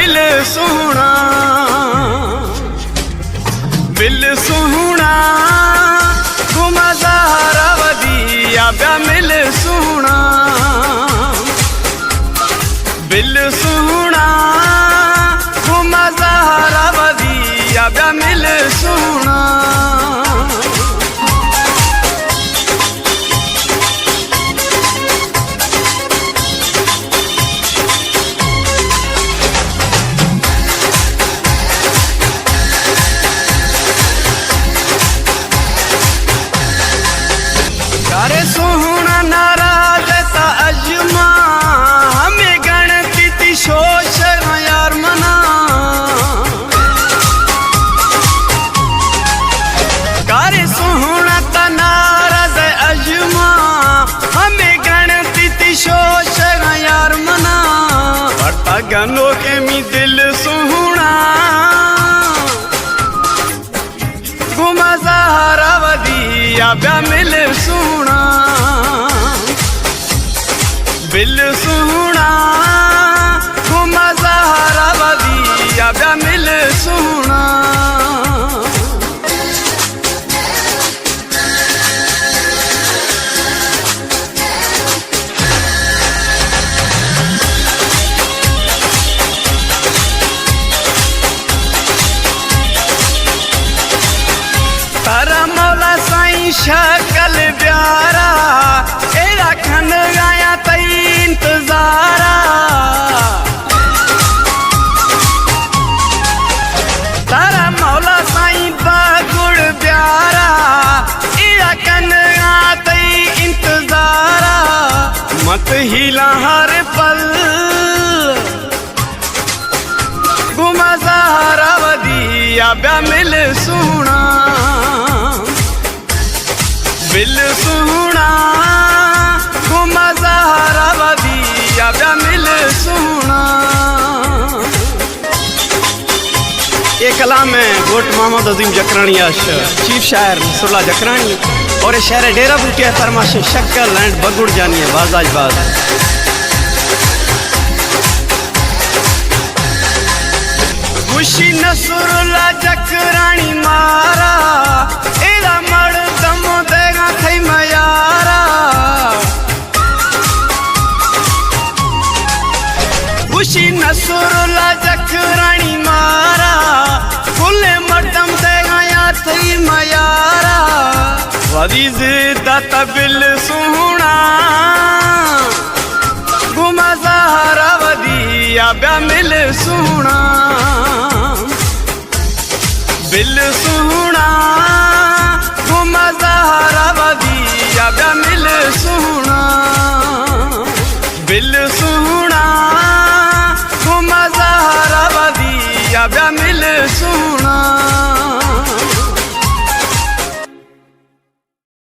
मिल सोहना bill सोहना घुमज़ारा वदिया ब्या मिल सोहना bill सोहना घुमज़ारा वदिया ब्या मिल सोहना अरे सोहना नाराज ता अजमा हमें गणती ती शोष यार मना अरे सोहना ता नाराज अजमा हमें गणती ती शोष यार मना भरता गनो के मी दिल सोहना घुमज़ारा वदिया ब्या मिल सोहना बिल सोहना घुमज़ारा वदिया ब्या मिल सोहना तारा मौला साईं शक्ल प्यारा एरा खन गाया तई इंतजारा तारा मौला साईं बगुड़ प्यारा एरा खन गाया तई इंतजारा मत हिला हर पल घुमज़ारा वदिया ब्या मिल सोहना बिल सोहना घुमज़ारा वदिया ब्या मिल सोहना। ये कलाम है गोट मोहम्मद अजीम जकरानी चीफ शायर नसरुल्लाह जकरानी और शहर डेरा बूटिया फरमाश शक्ल एंड बगुड़ जानिए बाजाज बाज। खुशी नसरुल्लाह जकरानी मारा एदा मड़ दमो देगा थई मयारा खुशी नसरुल्लाह जकरानी मारा फुले मर्दम देगा या थई मयारा वदी जिद्दत बिल सोहना घुमज़ारा वदिया ब्या मिल सोहना बिल सोहना घुमज़ारा वदिया ब्या मिल सोहना बिल सोहना घुमज़ारा वदिया ब्या मिल सोहना।